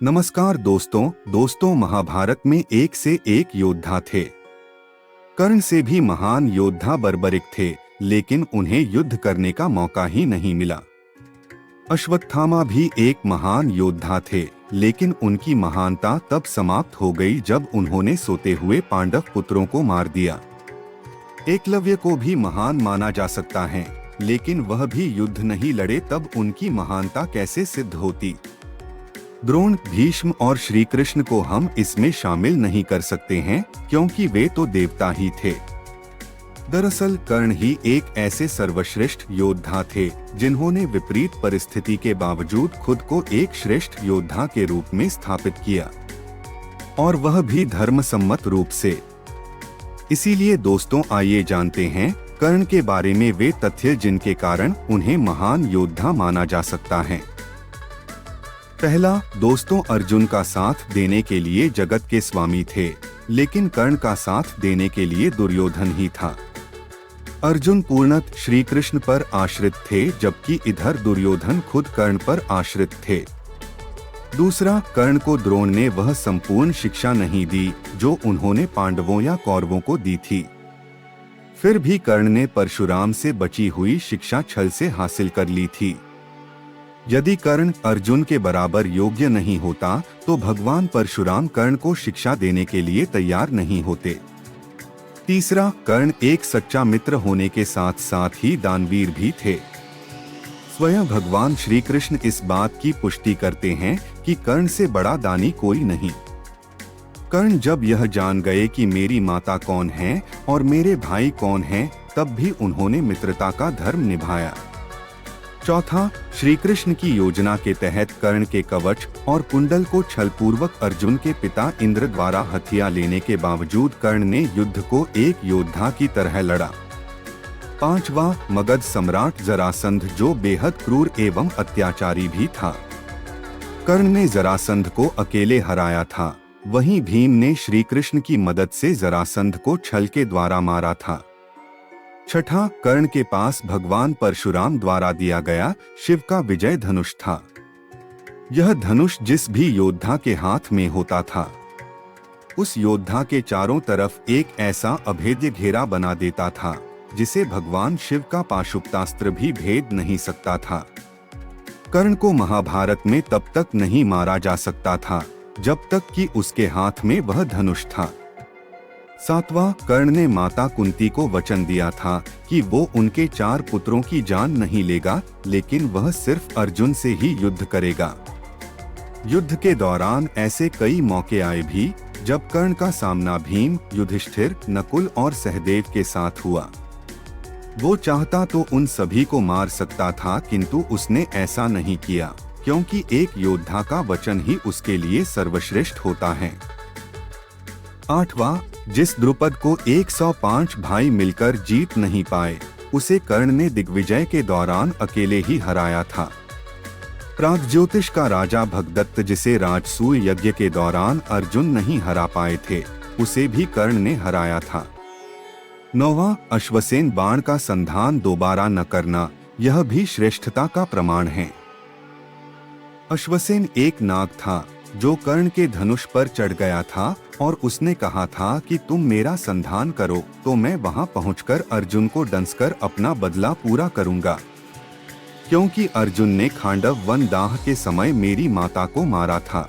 नमस्कार दोस्तों महाभारत में एक से एक योद्धा थे। कर्ण से भी महान योद्धा बर्बरिक थे, लेकिन उन्हें युद्ध करने का मौका ही नहीं मिला। अश्वत्थामा भी एक महान योद्धा थे, लेकिन उनकी महानता तब समाप्त हो गई जब उन्होंने सोते हुए पांडव पुत्रों को मार दिया। एकलव्य को भी महान माना जा सकता है, लेकिन वह भी युद्ध नहीं लड़े तब उनकी महानता कैसे सिद्ध होती। द्रोण, भीष्म और श्री कृष्ण को हम इसमें शामिल नहीं कर सकते हैं, क्योंकि वे तो देवता ही थे। दरअसल कर्ण ही एक ऐसे सर्वश्रेष्ठ योद्धा थे जिन्होंने विपरीत परिस्थिति के बावजूद खुद को एक श्रेष्ठ योद्धा के रूप में स्थापित किया, और वह भी धर्मसम्मत रूप से। इसीलिए दोस्तों, आइए जानते हैं कर्ण के बारे में वे तथ्य जिनके कारण उन्हें महान योद्धा माना जा सकता है। पहला, दोस्तों, अर्जुन का साथ देने के लिए जगत के स्वामी थे, लेकिन कर्ण का साथ देने के लिए दुर्योधन ही था। अर्जुन पूर्णतः श्री कृष्ण पर आश्रित थे, जबकि इधर दुर्योधन खुद कर्ण पर आश्रित थे। दूसरा, कर्ण को द्रोण ने वह संपूर्ण शिक्षा नहीं दी जो उन्होंने पांडवों या कौरवों को दी थी। फिर भी कर्ण ने परशुराम से बची हुई शिक्षा छल से हासिल कर ली थी। यदि कर्ण अर्जुन के बराबर योग्य नहीं होता तो भगवान परशुराम कर्ण को शिक्षा देने के लिए तैयार नहीं होते। तीसरा, कर्ण एक सच्चा मित्र होने के साथ साथ ही दानवीर भी थे। स्वयं भगवान श्री कृष्ण इस बात की पुष्टि करते हैं कि कर्ण से बड़ा दानी कोई नहीं। कर्ण जब यह जान गए कि मेरी माता कौन है और मेरे भाई कौन हैं, तब भी उन्होंने मित्रता का धर्म निभाया। चौथा, श्री कृष्ण की योजना के तहत कर्ण के कवच और कुंडल को छलपूर्वक अर्जुन के पिता इंद्र द्वारा हथिया लेने के बावजूद कर्ण ने युद्ध को एक योद्धा की तरह लड़ा। पांचवा, मगध सम्राट जरासंध जो बेहद क्रूर एवं अत्याचारी भी था। कर्ण ने जरासंध को अकेले हराया था, वहीं भीम ने श्री कृष्ण की मदद से जरासंध को छल के द्वारा मारा था। छठा, कर्ण के पास भगवान परशुराम द्वारा दिया गया शिव का विजय धनुष था। यह धनुष जिस भी योद्धा के हाथ में होता था, उस योद्धा के चारों तरफ एक ऐसा अभेद्य घेरा बना देता था जिसे भगवान शिव का पाशुपतास्त्र भी भेद नहीं सकता था। कर्ण को महाभारत में तब तक नहीं मारा जा सकता था जब तक कि उसके हाथ में वह धनुष था। सातवां, कर्ण ने माता कुंती को वचन दिया था कि वो उनके 4 पुत्रों की जान नहीं लेगा, लेकिन वह सिर्फ अर्जुन से ही युद्ध करेगा। युद्ध के दौरान ऐसे कई मौके आए भी जब कर्ण का सामना भीम, युधिष्ठिर, नकुल और सहदेव के साथ हुआ। वो चाहता तो उन सभी को मार सकता था, किंतु उसने ऐसा नहीं किया, क्योंकि एक योद्धा का वचन ही उसके लिए सर्वश्रेष्ठ होता है। आठवां, जिस द्रुपद को 105 भाई मिलकर जीत नहीं पाए, उसे कर्ण ने दिग्विजय के दौरान अकेले ही हराया था। प्रागज्योतिष का राजा भगदत्त जिसे राजसूय यज्ञ के दौरान अर्जुन नहीं हरा पाए थे, उसे भी कर्ण ने हराया था। नौवां, अश्वसेन बाण का संधान दोबारा न करना, यह भी श्रेष्ठता का प्रमाण है। अश्वसेन एक नाग था जो कर्ण के धनुष पर चढ़ गया था और उसने कहा था कि तुम मेरा संधान करो तो मैं वहां पहुंचकर अर्जुन को डंसकर अपना बदला पूरा करूंगा, क्योंकि अर्जुन ने खांडव वन दाह के समय मेरी माता को मारा था।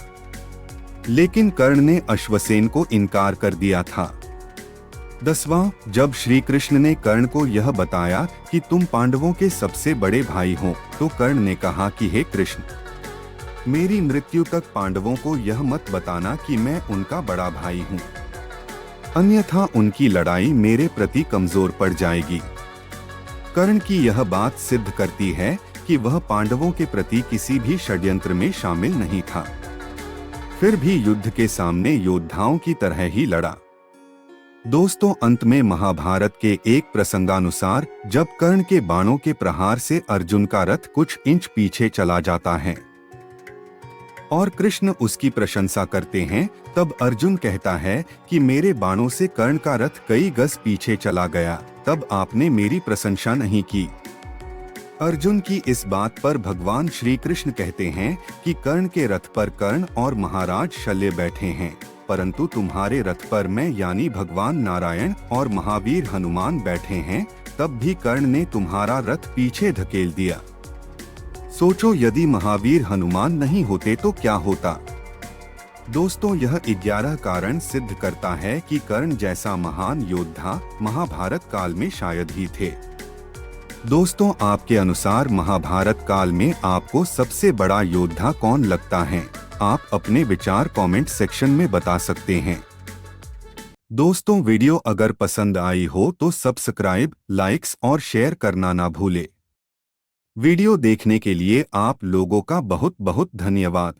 लेकिन कर्ण ने अश्वसेन को इनकार कर दिया था। 10वां, जब श्री कृष्ण ने कर्ण को यह बताया कि तुम पांडवों के सबसे बड़े भाई हो, तो कर्ण ने कहा कि हे कृष्ण, मेरी मृत्यु तक पांडवों को यह मत बताना कि मैं उनका बड़ा भाई हूँ, अन्यथा उनकी लड़ाई मेरे प्रति कमजोर पड़ जाएगी। कर्ण की यह बात सिद्ध करती है कि वह पांडवों के प्रति किसी भी षड्यंत्र में शामिल नहीं था, फिर भी युद्ध के सामने योद्धाओं की तरह ही लड़ा। दोस्तों, अंत में महाभारत के एक प्रसंगानुसार जब कर्ण के बाणों के प्रहार से अर्जुन का रथ कुछ इंच पीछे चला जाता है और कृष्ण उसकी प्रशंसा करते हैं, तब अर्जुन कहता है कि मेरे बाणों से कर्ण का रथ कई गज पीछे चला गया, तब आपने मेरी प्रशंसा नहीं की। अर्जुन की इस बात पर भगवान श्री कृष्ण कहते हैं कि कर्ण के रथ पर कर्ण और महाराज शल्य बैठे हैं, परंतु तुम्हारे रथ पर मैं यानी भगवान नारायण और महावीर हनुमान बैठे हैं। तब भी कर्ण ने तुम्हारा रथ पीछे धकेल दिया। सोचो यदि महावीर हनुमान नहीं होते तो क्या होता। दोस्तों, यह 11 कारण सिद्ध करता है कि कर्ण जैसा महान योद्धा महाभारत काल में शायद ही थे। दोस्तों, आपके अनुसार महाभारत काल में आपको सबसे बड़ा योद्धा कौन लगता है? आप अपने विचार कमेंट सेक्शन में बता सकते हैं। दोस्तों, वीडियो अगर पसंद आई हो तो सब्सक्राइब, लाइक्स और शेयर करना ना भूले। वीडियो देखने के लिए आप लोगों का बहुत बहुत धन्यवाद।